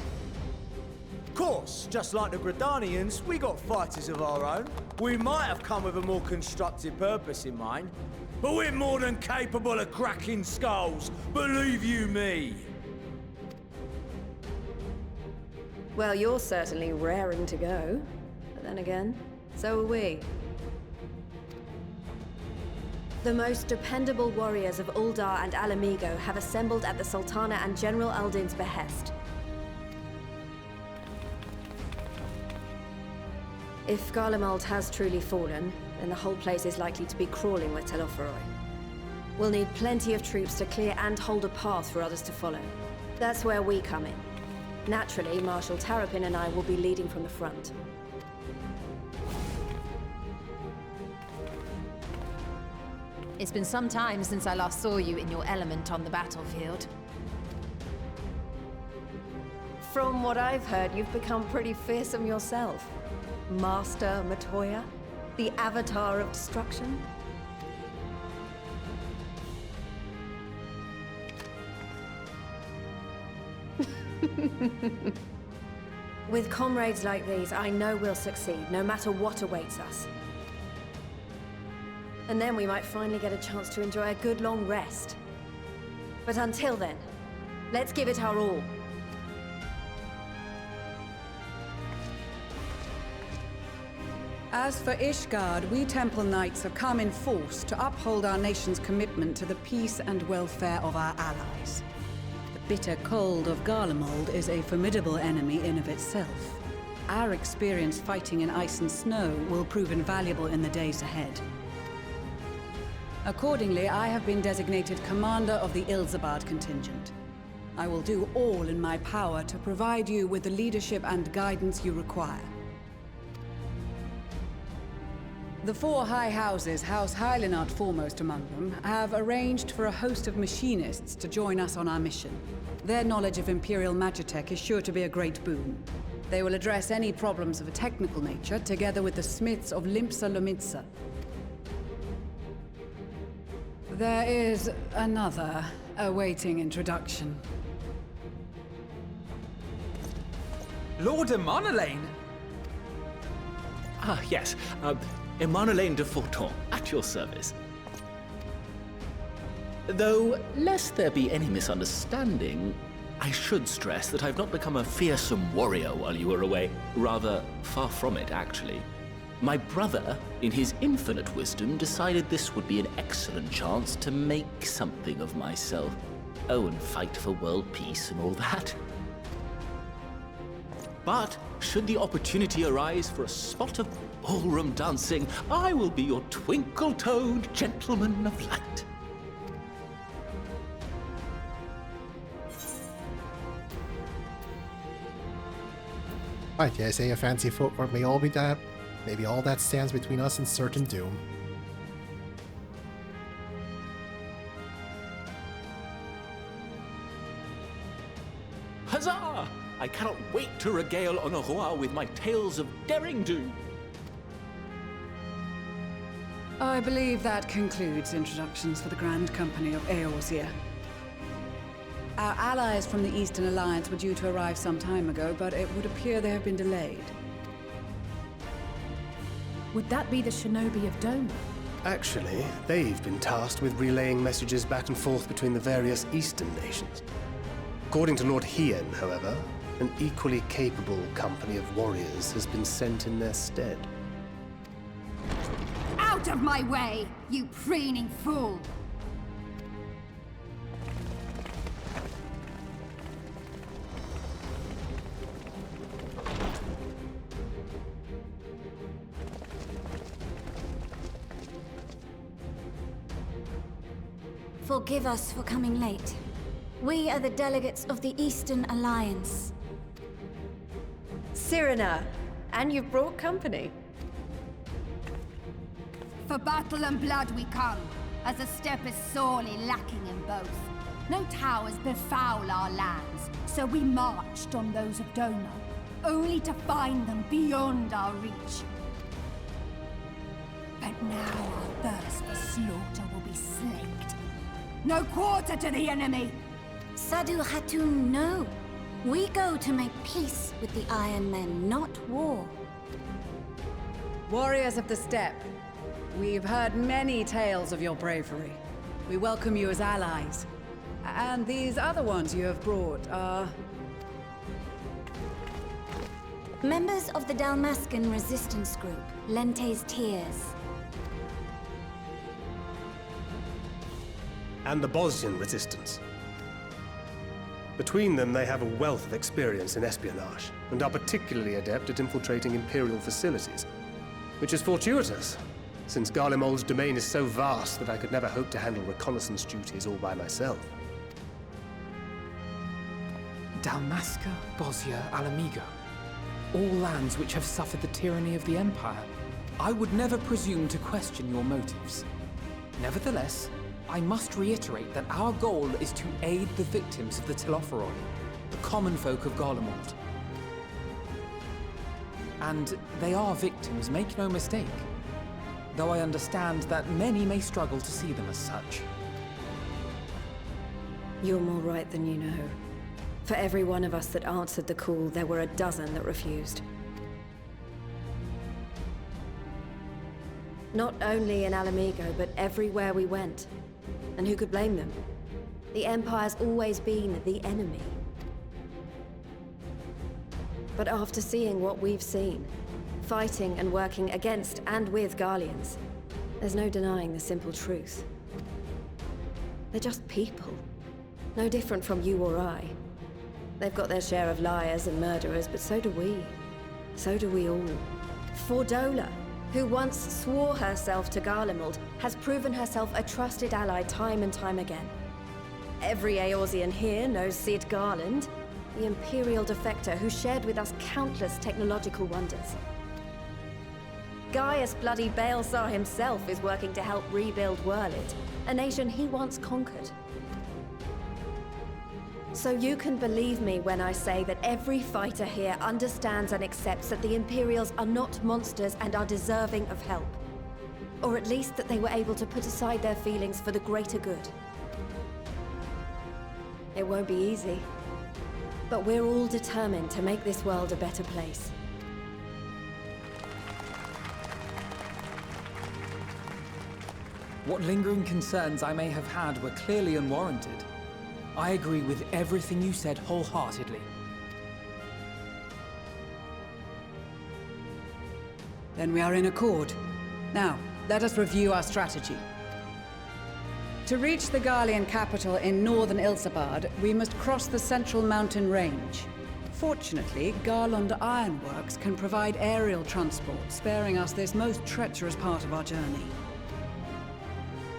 Of course, just like the Gridanians, we got fighters of our own. We might have come with a more constructive purpose in mind, but we're more than capable of cracking skulls, believe you me. Well, you're certainly raring to go. But then again, so are we. The most dependable warriors of Uldar and Alamigo have assembled at the Sultana and General Aldin's behest. If Garlemald has truly fallen, then the whole place is likely to be crawling with Telophoroi. We'll need plenty of troops to clear and hold a path for others to follow. That's where we come in. Naturally, Marshal Tarapin and I will be leading from the front. It's been some time since I last saw you in your element on the battlefield. From what I've heard, you've become pretty fearsome yourself. Master Matoya, the Avatar of Destruction. With comrades like these, I know we'll succeed, no matter what awaits us. And then we might finally get a chance to enjoy a good long rest. But until then, let's give it our all. As for Ishgard, we Temple Knights have come in force to uphold our nation's commitment to the peace and welfare of our allies. The bitter cold of Garlemald is a formidable enemy in of itself. Our experience fighting in ice and snow will prove invaluable in the days ahead. Accordingly, I have been designated commander of the Ilzabad contingent. I will do all in my power to provide you with the leadership and guidance you require. The four high houses, House Hylinard foremost among them, have arranged for a host of machinists to join us on our mission. Their knowledge of Imperial Magitech is sure to be a great boon. They will address any problems of a technical nature, together with the smiths of Limpsa Lomitsa. There is another awaiting introduction. Lord Emanolaine! Ah, yes. Emanolaine de Forton, at your service. Though, lest there be any misunderstanding, I should stress that I've not become a fearsome warrior while you were away. Rather, far from it, actually. My brother, in his infinite wisdom, decided this would be an excellent chance to make something of myself. Oh, and fight for world peace and all that. But, should the opportunity arise for a spot of ballroom dancing, I will be your twinkle-toed gentleman of light. I dare say a fancy footwork may all be that. Maybe all that stands between us and certain doom. Huzzah! I cannot wait to regale Honoroa with my tales of derring-do. I believe that concludes introductions for the Grand Company of Eorzea. Our allies from the Eastern Alliance were due to arrive some time ago, but it would appear they have been delayed. Would that be the shinobi of Doma? Actually, they've been tasked with relaying messages back and forth between the various Eastern nations. According to Lord Hien, however, an equally capable company of warriors has been sent in their stead. Out of my way, you preening fool! Forgive us for coming late. We are the delegates of the Eastern Alliance. Cyrena, and you've brought company. For battle and blood we come, as a step is sorely lacking in both. No towers befoul our lands, so we marched on those of Doma, only to find them beyond our reach. But now our thirst for slaughter will be slaked. No quarter to the enemy! Sadu Hatun, no. We go to make peace with the Iron Men, not war. Warriors of the Steppe, we've heard many tales of your bravery. We welcome you as allies. And these other ones you have brought are... Members of the Dalmascan resistance group, Lente's Tears. And the Bosnian resistance. Between them, they have a wealth of experience in espionage, and are particularly adept at infiltrating Imperial facilities. Which is fortuitous, since Garlemald's domain is so vast that I could never hope to handle reconnaissance duties all by myself. Dalmasca, Bosnia, Alamigo. All lands which have suffered the tyranny of the Empire. I would never presume to question your motives. Nevertheless, I must reiterate that our goal is to aid the victims of the Telophoroi, the common folk of Garlemald. And they are victims, make no mistake. Though I understand that many may struggle to see them as such. You're more right than you know. For every one of us that answered the call, there were a dozen that refused. Not only in Alamigo, but everywhere we went. And who could blame them? The Empire's always been the enemy. But after seeing what we've seen, fighting and working against and with Garleans, there's no denying the simple truth. They're just people. No different from you or I. They've got their share of liars and murderers, but so do we. So do we all. Fordola, who once swore herself to Garlemald, has proven herself a trusted ally time and time again. Every Eorzean here knows Cid Garland, the Imperial defector who shared with us countless technological wonders. Gaius bloody Baelsar himself is working to help rebuild Werlid, a nation he once conquered. So you can believe me when I say that every fighter here understands and accepts that the Imperials are not monsters and are deserving of help. Or at least that they were able to put aside their feelings for the greater good. It won't be easy, but we're all determined to make this world a better place. What lingering concerns I may have had were clearly unwarranted. I agree with everything you said wholeheartedly. Then we are in accord. Now, let us review our strategy. To reach the Garlean capital in northern Ilsabard, we must cross the central mountain range. Fortunately, Garlond Ironworks can provide aerial transport, sparing us this most treacherous part of our journey.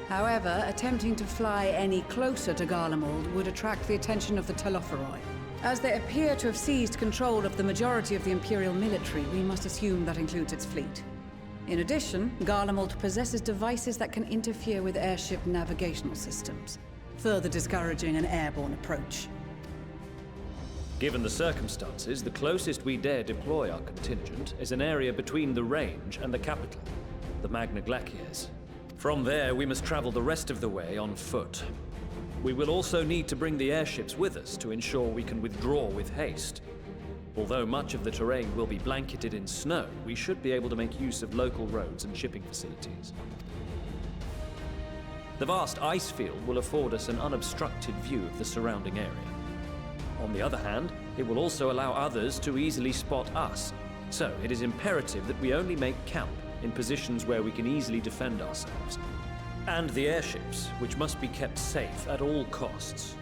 However, attempting to fly any closer to Garlemald would attract the attention of the Telophoroi. As they appear to have seized control of the majority of the Imperial military, we must assume that includes its fleet. In addition, Garlemald possesses devices that can interfere with airship navigational systems, further discouraging an airborne approach. Given the circumstances, the closest we dare deploy our contingent is an area between the range and the capital, the Magna Glaciers. From there, we must travel the rest of the way on foot. We will also need to bring the airships with us to ensure we can withdraw with haste. Although much of the terrain will be blanketed in snow, we should be able to make use of local roads and shipping facilities. The vast ice field will afford us an unobstructed view of the surrounding area. On the other hand, it will also allow others to easily spot us, so it is imperative that we only make camp in positions where we can easily defend ourselves. And the airships, which must be kept safe at all costs.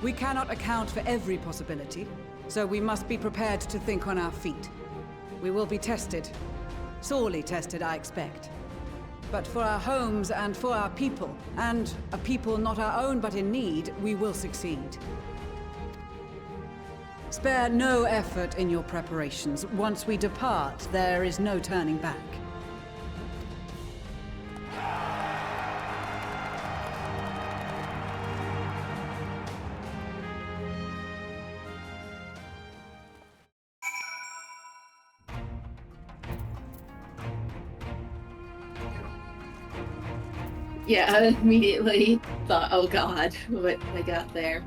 We cannot account for every possibility, so we must be prepared to think on our feet. We will be tested. Sorely tested, I expect. But for our homes and for our people, and a people not our own but in need, we will succeed. Spare no effort in your preparations. Once we depart, there is no turning back. Yeah, I immediately thought, oh god, what I got there.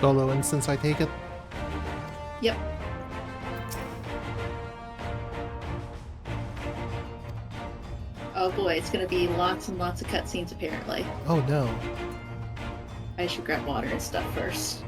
Solo instance, I take it? Yep. Oh boy, it's gonna be lots and lots of cutscenes apparently. Oh no. I should grab water and stuff first.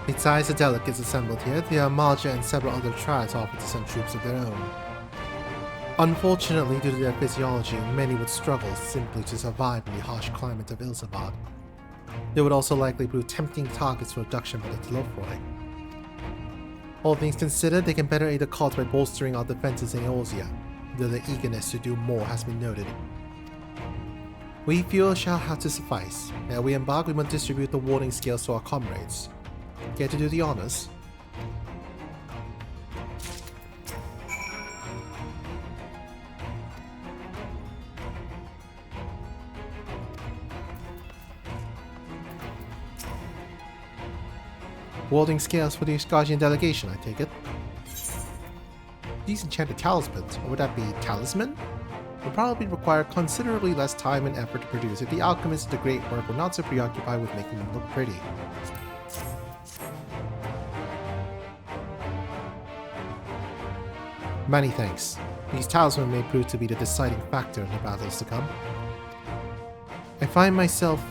Besides the delegates assembled here, the Amaja and several other tribes offered to send troops of their own. Unfortunately, due to their physiology, many would struggle simply to survive in the harsh climate of Ilsabad. They would also likely prove tempting targets for abduction by the Telophroi. All things considered, they can better aid the cause by bolstering our defenses in Eorzea, though their eagerness to do more has been noted. We feel shall have to suffice. Ere we embark, we must distribute the warding scales to our comrades. Care to do the honors? Warding scales for the Ishgardian delegation, I take it. These enchanted talismans, or would that be talisman? Would probably require considerably less time and effort to produce if the alchemists of the Great Work were not so preoccupied with making them look pretty. Many thanks. These talismans may prove to be the deciding factor in the battles to come. I find myself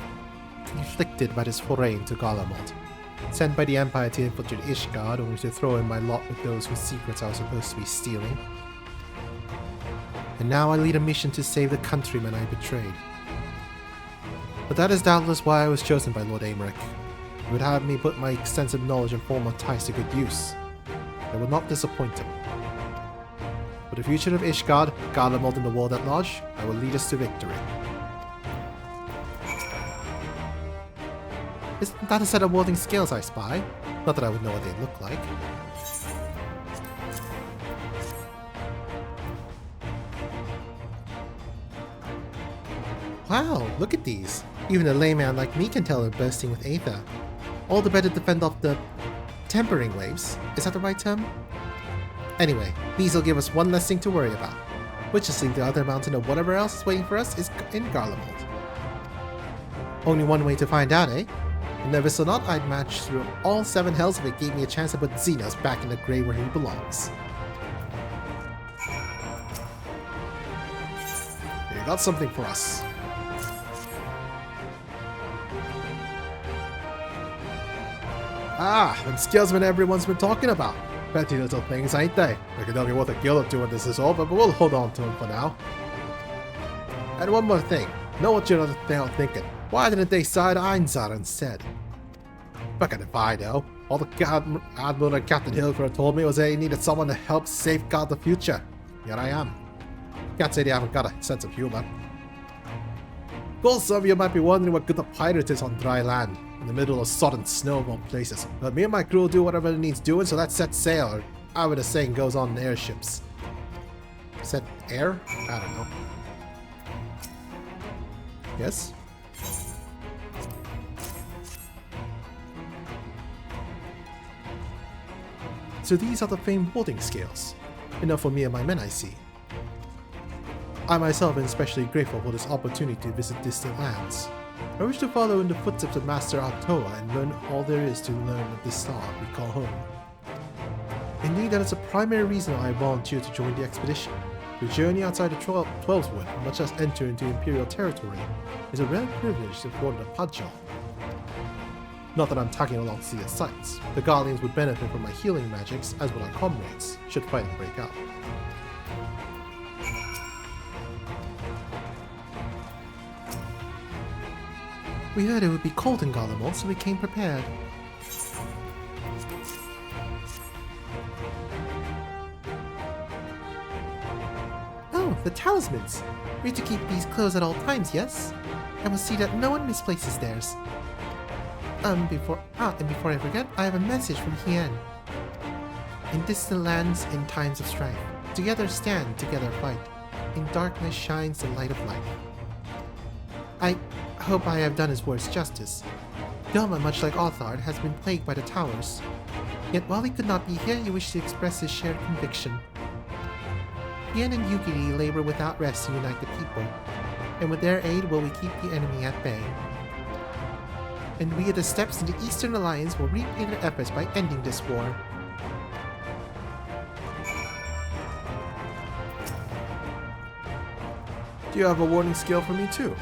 conflicted by this foray into Garlemald. Sent by the Empire to infiltrate Ishgard, only to throw in my lot with those whose secrets I was supposed to be stealing. And now I lead a mission to save the countrymen I betrayed. But that is doubtless why I was chosen by Lord Aymeric. He would have me put my extensive knowledge and former ties to good use. I will not disappoint him. For the future of Ishgard, Garlemald, and the world at large, I will lead us to victory. Isn't that a set of warding scales I spy? Not that I would know what they look like. Wow, look at these. Even a layman like me can tell they're bursting with aether. All the better to fend off the tempering waves. Is that the right term? Anyway, these will give us one less thing to worry about. Which is the other mountain of whatever else is waiting for us is in Garlemald. Only one way to find out, eh? And never so not, I'd match through all 7 hells if it gave me a chance to put Xenos back in the grave where he belongs. You got something for us. Ah, them skillsmen everyone's been talking about. Petty little things, ain't they? They can tell me what a guild or two when this is over, but we'll hold on to them for now. And one more thing. Know what you're thinking. Why didn't they side Einzar instead? Fucking if I know. All the Admiral and Captain Hilfer told me was they needed someone to help safeguard the future. Here I am. Can't say they haven't got a sense of humor. Of course, some of you might be wondering what good a pirate is on dry land, in the middle of sodden snow of all places. But me and my crew will do whatever it needs doing, so let's set sail, or however the saying goes on in airships. Set air? I don't know. Yes? So these are the famed warding scales. Enough for me and my men, I see. I myself am especially grateful for this opportunity to visit distant lands. I wish to follow in the footsteps of Master Altoa and learn all there is to learn of this star we call home. Indeed, that is the primary reason I volunteered to join the expedition. The journey outside the Twelveswood, much as enter into Imperial territory, is a rare privilege afforded a Padjal. Not that I'm tagging along to see the sights. The Guardians would benefit from my healing magics, as would our comrades, should fighting break out. We heard it would be cold in Garlemald, so we came prepared. Oh, the talismans! We're to keep these closed at all times, yes? I will see that no one misplaces theirs. Before I forget, I have a message from Hien. In distant lands, in times of strife, together stand, together fight. In darkness shines the light of life. I hope I have done his words justice. Doma, much like Othard, has been plagued by the towers. Yet while he could not be here, he wished to express his shared conviction. Hien and Yugiri labor without rest to unite the people, and with their aid will we keep the enemy at bay. And we at the steps in the Eastern Alliance will repay their efforts by ending this war. Do you have a warning skill for me too?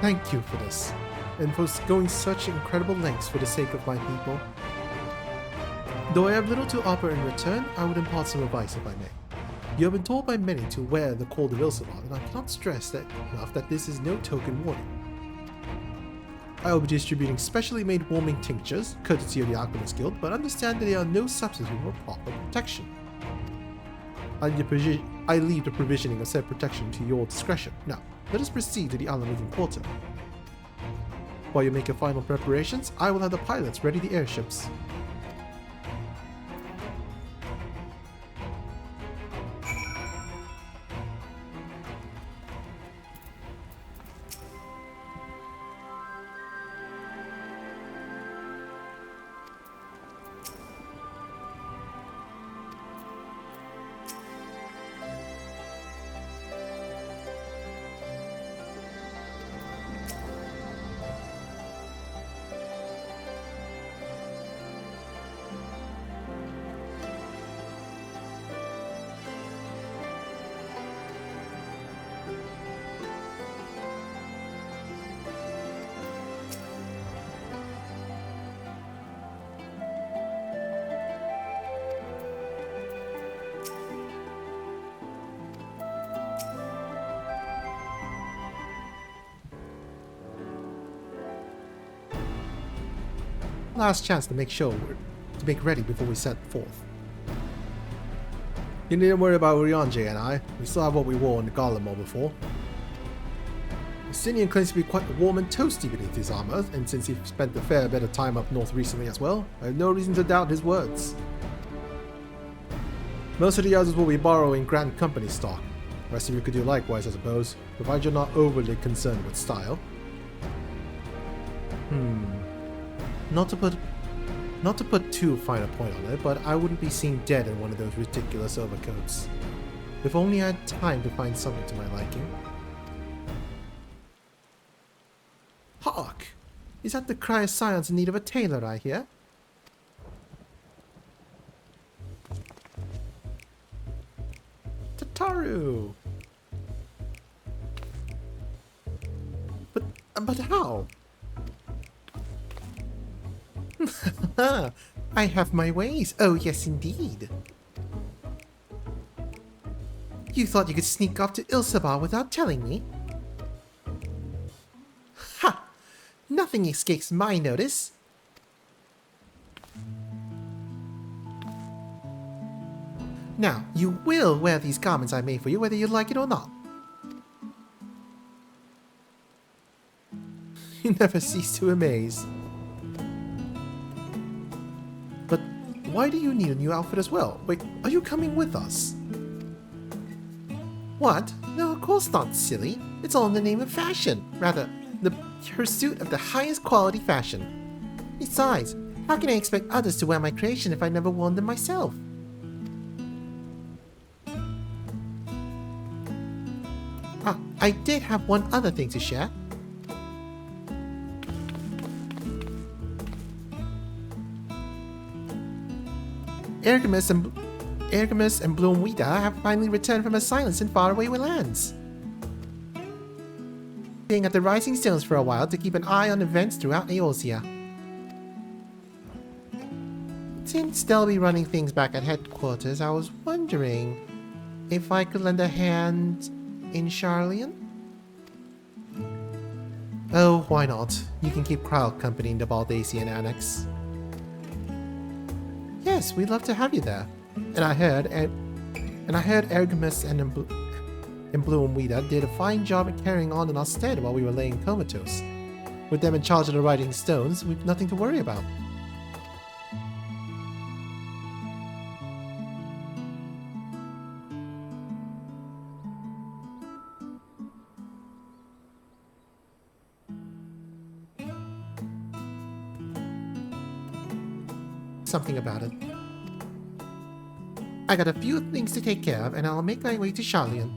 Thank you for this, and for going such incredible lengths for the sake of my people. Though I have little to offer in return, I would impart some advice if I may. You have been told by many to wear the Cold of Ilsabar, and I cannot stress that enough that this is no token warning. I will be distributing specially made warming tinctures, courtesy of the Alchemist Guild, but understand that they are no substitute for proper protection. I leave the provisioning of said protection to your discretion. Now, let us proceed to the Alamedan Quarter. While you make your final preparations, I will have the pilots ready the airships. Last chance to make ready before we set forth. You needn't worry about Urianje and I. We still have what we wore in the Garlemald before. Justinian claims to be quite warm and toasty beneath his armor, and since he spent a fair bit of time up north recently as well, I have no reason to doubt his words. Most of the others will be borrowing Grand Company stock. The rest of you could do likewise, I suppose, provided you're not overly concerned with style. Not to put too fine a point on it, but I wouldn't be seen dead in one of those ridiculous overcoats. If only I had time to find something to my liking. Hark! Is that the cry of science in need of a tailor, I hear? Tataru! But how? I have my ways. Oh, yes, indeed. You thought you could sneak off to Ilsabar without telling me? Ha! Nothing escapes my notice. Now, you will wear these garments I made for you, whether you like it or not. You never cease to amaze. But why do you need a new outfit as well? Wait, are you coming with us? What? No, of course not, silly. It's all in the name of fashion. Rather, the pursuit of the highest quality fashion. Besides, how can I expect others to wear my creation if I've never worn them myself? Ah, I did have one other thing to share. Ergamus and Bloomweeda have finally returned from a silence in faraway lands. Staying at the Rising Stones for a while to keep an eye on events throughout Eorzea. Since they'll be running things back at headquarters, I was wondering if I could lend a hand in Charlian? Oh, why not? You can keep Kryle company in the Baldacian Annex. Yes, we'd love to have you there. And I heard Ergamus and Bloomweeda did a fine job at carrying on in our stead while we were laying comatose. With them in charge of the Rising Stones, we've nothing to worry about. Something about it. I got a few things to take care of, and I'll make my way to Charlian.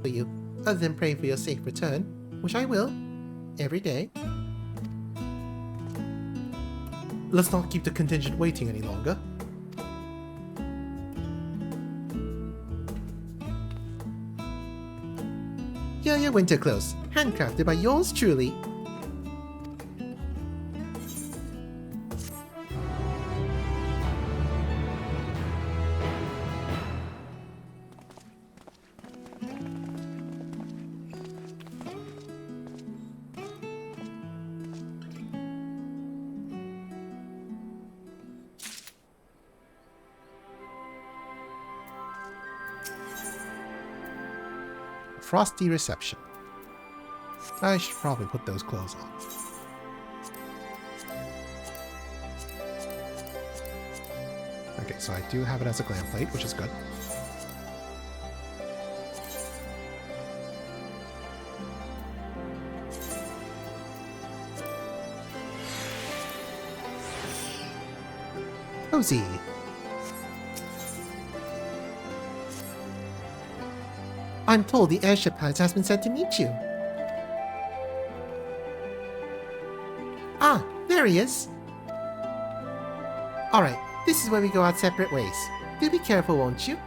For you, other than pray for your safe return, which I will, every day. Let's not keep the contingent waiting any longer. Regalia winter clothes, handcrafted by yours truly. Frosty reception. I should probably put those clothes on. Okay, so I do have it as a glam plate, which is good. Cozy. I'm told the airship pilot has been sent to meet you. Ah, there he is. Alright, this is where we go our separate ways. Do be careful, won't you?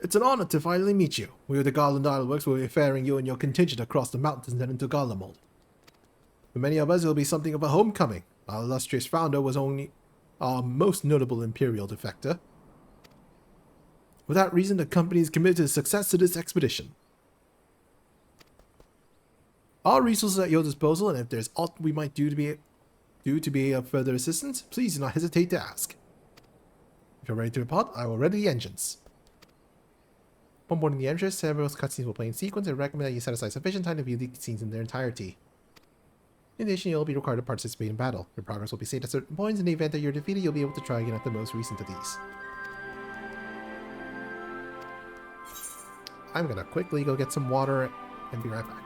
It's an honor to finally meet you. We of the Garland Ironworks will be ferrying you and your contingent across the mountains and into Garlemald. For many of us, it will be something of a homecoming. Our illustrious founder was only our most notable Imperial defector. For that reason, the company is committed to the success of this expedition. Our resources are at your disposal, and if there's aught we might do to be of further assistance, please do not hesitate to ask. If you're ready to depart, I will ready the engines. Upon boarding the Empress, several cutscenes will play in sequence. I recommend that you set aside sufficient time to view the scenes in their entirety. In addition, you'll be required to participate in battle. Your progress will be saved at certain points. In the event that you're defeated, you'll be able to try again at the most recent of these. I'm gonna quickly go get some water and be right back.